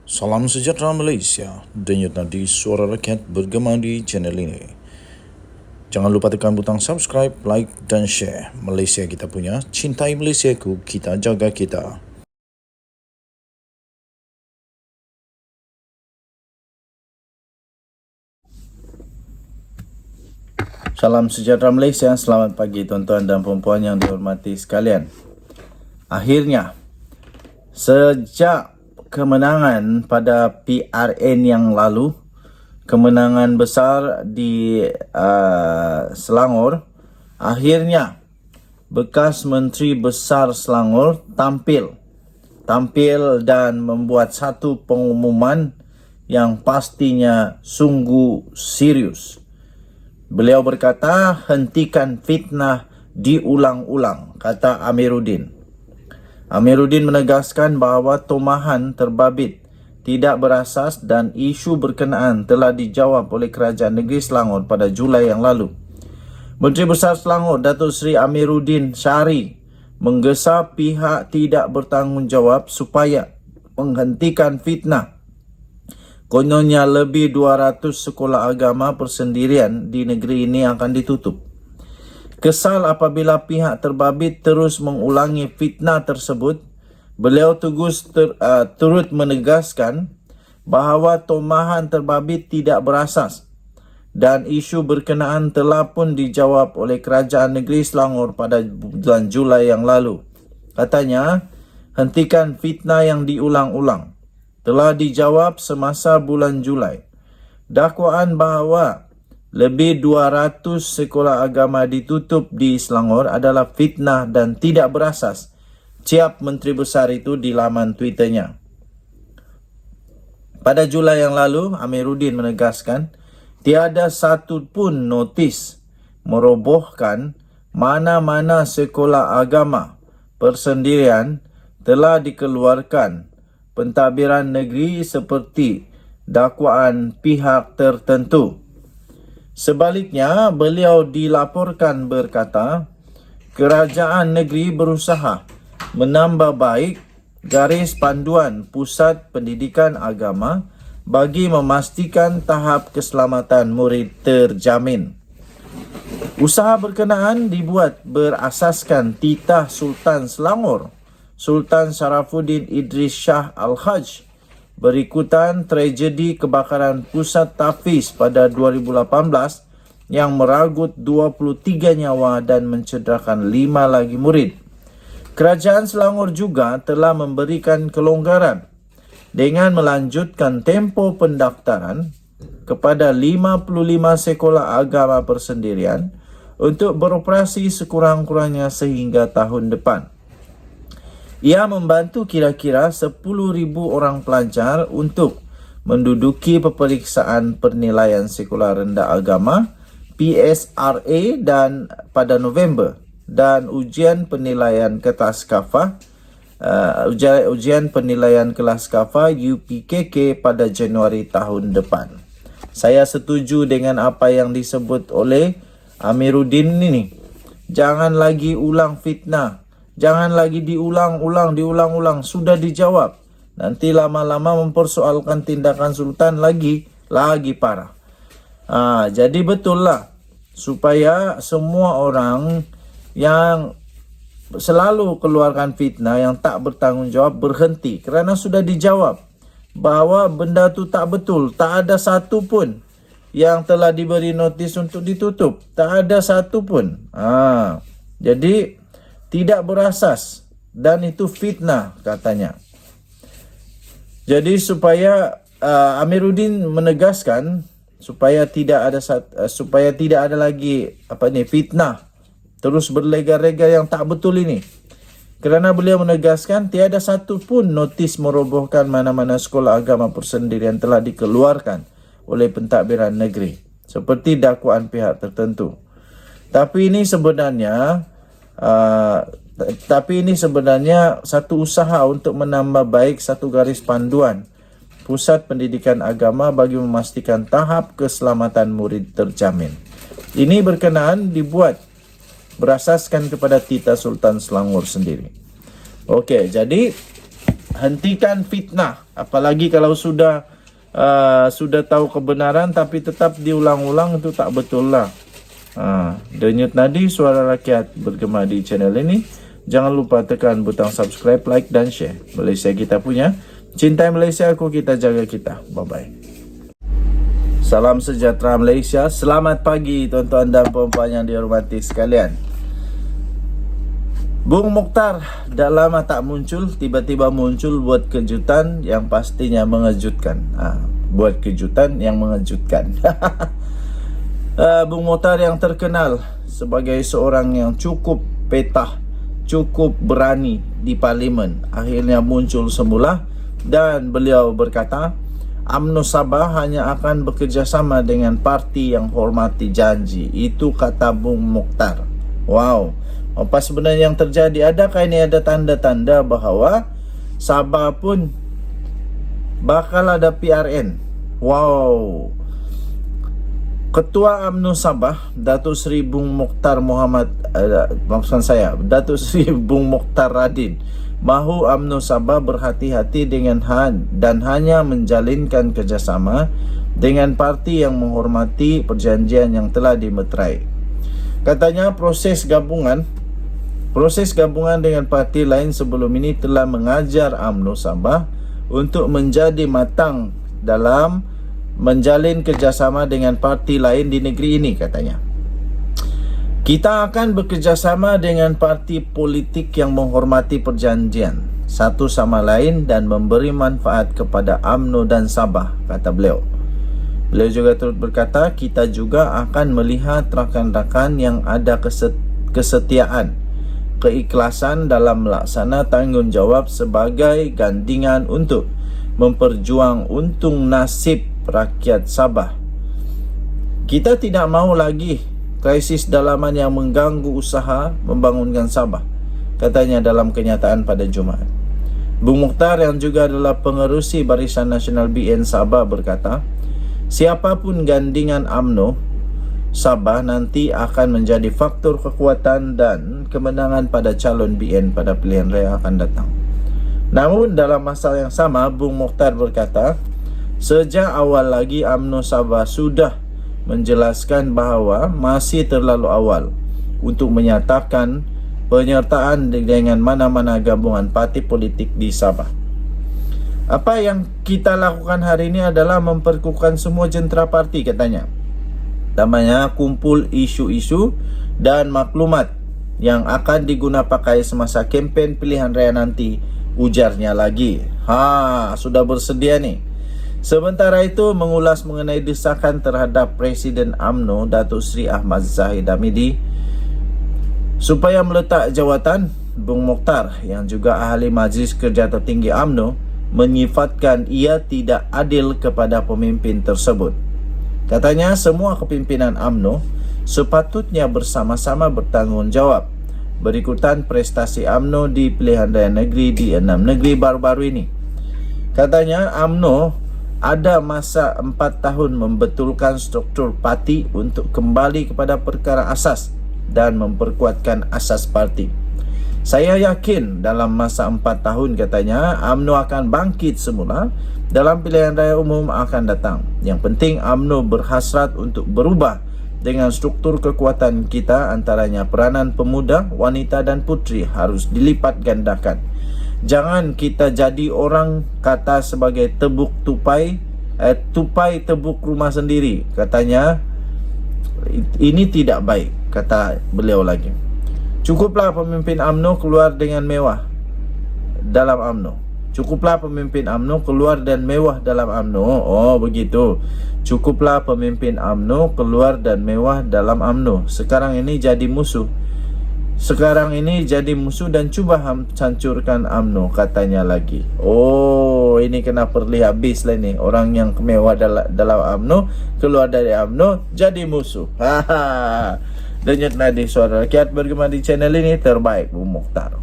Salam sejahtera Malaysia, denyut nadi suara rakyat bergema di channel ini. Jangan lupa tekan butang subscribe, like dan share. Malaysia kita punya, cintai Malaysiaku, kita jaga kita. Salam sejahtera Malaysia, selamat pagi tuan-tuan dan puan-puan yang dihormati sekalian. Akhirnya, sejak kemenangan pada PRN yang lalu, kemenangan besar di Selangor, akhirnya bekas Menteri Besar Selangor tampil dan membuat satu pengumuman yang pastinya sungguh serius. Beliau berkata, hentikan fitnah diulang-ulang, kata Amiruddin. Amiruddin menegaskan bahawa tomahan terbabit tidak berasas dan isu berkenaan telah dijawab oleh Kerajaan Negeri Selangor pada Julai yang lalu. Menteri Besar Selangor, Datuk Seri Amiruddin Syari, menggesa pihak tidak bertanggungjawab supaya menghentikan fitnah. Kononnya lebih 200 sekolah agama persendirian di negeri ini akan ditutup. Kesal apabila pihak terbabit terus mengulangi fitnah tersebut, beliau turut menegaskan bahawa tomahan terbabit tidak berasas dan isu berkenaan telah pun dijawab oleh Kerajaan Negeri Selangor pada bulan Julai yang lalu. Katanya, hentikan fitnah yang diulang-ulang telah dijawab semasa bulan Julai. Dakwaan bahawa lebih 200 sekolah agama ditutup di Selangor adalah fitnah dan tidak berasas, ciap Menteri Besar itu di laman Twitternya. Pada Julai yang lalu, Amiruddin menegaskan tiada satu pun notis merobohkan mana-mana sekolah agama persendirian telah dikeluarkan pentadbiran negeri seperti dakwaan pihak tertentu. Sebaliknya, beliau dilaporkan berkata, Kerajaan Negeri berusaha menambah baik garis panduan Pusat Pendidikan Agama bagi memastikan tahap keselamatan murid terjamin. Usaha berkenaan dibuat berasaskan titah Sultan Selangor, Sultan Sharafuddin Idris Shah Al-Haj, berikutan tragedi kebakaran pusat Tafiz pada 2018 yang meragut 23 nyawa dan mencederakan 5 lagi murid. Kerajaan Selangor juga telah memberikan kelonggaran dengan melanjutkan tempoh pendaftaran kepada 55 sekolah agama persendirian untuk beroperasi sekurang-kurangnya sehingga tahun depan. Ia membantu kira-kira 10,000 orang pelajar untuk menduduki peperiksaan penilaian sekolah rendah agama PSRA dan pada November dan ujian penilaian kelas kafah ujian penilaian kelas kafah UPKK pada Januari tahun depan. Saya setuju dengan apa yang disebut oleh Amiruddin ini. Jangan lagi ulang fitnah. Jangan lagi diulang-ulang. Sudah dijawab. Nanti lama-lama mempersoalkan tindakan Sultan lagi parah. Jadi betul lah. Supaya semua orang yang selalu keluarkan fitnah yang tak bertanggungjawab berhenti. Kerana sudah dijawab bahawa benda tu tak betul. Tak ada satu pun yang telah diberi notis untuk ditutup. Tak ada satu pun. Jadi tidak berasas dan itu fitnah katanya. Jadi supaya Amiruddin menegaskan supaya tidak ada lagi fitnah terus berlega-rega yang tak betul ini. Kerana beliau menegaskan tiada satu pun notis merobohkan mana-mana sekolah agama persendirian telah dikeluarkan oleh pentadbiran negeri seperti dakwaan pihak tertentu. Tapi ini sebenarnya satu usaha untuk menambah baik satu garis panduan Pusat Pendidikan Agama bagi memastikan tahap keselamatan murid terjamin. Ini berkenaan dibuat berasaskan kepada titah Sultan Selangor sendiri. Okey, jadi hentikan fitnah. Apalagi kalau sudah tahu kebenaran tapi tetap diulang-ulang, itu tak betul lah. Denyut nadi suara rakyat bergema di channel ini. Jangan lupa tekan butang subscribe, like dan share. Malaysia kita punya. Cintai Malaysia, aku kita jaga kita. Bye-bye. Salam sejahtera Malaysia. Selamat pagi tuan-tuan dan puan-puan yang dihormati sekalian. Bung Mokhtar dah lama tak muncul, tiba-tiba muncul buat kejutan yang pastinya mengejutkan. Buat kejutan yang mengejutkan. Bung Mokhtar yang terkenal sebagai seorang yang cukup petah, cukup berani di parlimen, akhirnya muncul semula dan beliau berkata UMNO Sabah hanya akan bekerjasama dengan parti yang hormati janji. Itu kata Bung Mokhtar. Wow, apa sebenarnya yang terjadi? Adakah ini ada tanda-tanda bahawa Sabah pun bakal ada PRN? Wow. Ketua UMNO Sabah, Datuk Seri Bung Mokhtar Datuk Seri Bung Mokhtar Radin mahu UMNO Sabah berhati-hati dengan dan hanya menjalinkan kerjasama dengan parti yang menghormati perjanjian yang telah dimeterai. Katanya proses gabungan dengan parti lain sebelum ini telah mengajar UMNO Sabah untuk menjadi matang dalam menjalin kerjasama dengan parti lain di negeri ini, katanya. Kita akan bekerjasama dengan parti politik yang menghormati perjanjian satu sama lain dan memberi manfaat kepada UMNO dan Sabah, kata beliau. Beliau juga turut berkata, kita juga akan melihat rakan-rakan yang ada kesetiaan, keikhlasan dalam melaksana tanggungjawab sebagai gandingan untuk memperjuang untung nasib rakyat Sabah. Kita tidak mahu lagi krisis dalaman yang mengganggu usaha membangunkan Sabah, katanya dalam kenyataan pada Jumaat. Bung Mokhtar yang juga adalah pengerusi Barisan Nasional BN Sabah berkata, siapapun gandingan UMNO Sabah nanti akan menjadi faktor kekuatan dan kemenangan pada calon BN pada pilihan raya akan datang. Namun dalam masa yang sama, Bung Mokhtar berkata, sejak awal lagi UMNO Sabah sudah menjelaskan bahawa masih terlalu awal untuk menyatakan penyertaan dengan mana-mana gabungan parti politik di Sabah. Apa yang kita lakukan hari ini adalah memperkukuhkan semua jentera parti, katanya. Namanya kumpul isu-isu dan maklumat yang akan diguna pakai semasa kempen pilihan raya nanti, ujarnya lagi. Sudah bersedia nih. Sementara itu, mengulas mengenai desakan terhadap Presiden UMNO Datuk Seri Ahmad Zahid Hamidi supaya meletak jawatan, Bung Mokhtar yang juga ahli Majlis Kerja Tertinggi UMNO menyifatkan ia tidak adil kepada pemimpin tersebut. Katanya semua kepimpinan UMNO sepatutnya bersama-sama bertanggungjawab berikutan prestasi UMNO di pilihan raya negeri di 6 negeri baru-baru ini. Katanya UMNO ada masa 4 tahun membetulkan struktur parti untuk kembali kepada perkara asas dan memperkuatkan asas parti. Saya yakin dalam masa 4 tahun, katanya, UMNO akan bangkit semula dalam pilihan raya umum akan datang. Yang penting UMNO berhasrat untuk berubah dengan struktur kekuatan kita, antaranya peranan pemuda, wanita dan putri harus dilipat gandakan. Jangan kita jadi orang kata sebagai tupai tebuk rumah sendiri, katanya. Ini tidak baik, kata beliau lagi. Cukuplah pemimpin UMNO keluar dengan mewah dalam UMNO. Cukuplah pemimpin UMNO keluar dan mewah dalam UMNO. Oh begitu. Cukuplah pemimpin UMNO keluar dan mewah dalam UMNO. Sekarang ini jadi musuh. Dan cuba hancurkan UMNO, katanya lagi. Oh, ini kena perli habis lah ni. Orang yang mewah dalam UMNO keluar dari UMNO jadi musuh. Denyut nadi suara rakyat bergema di channel ini terbaik, Bung Mokhtar.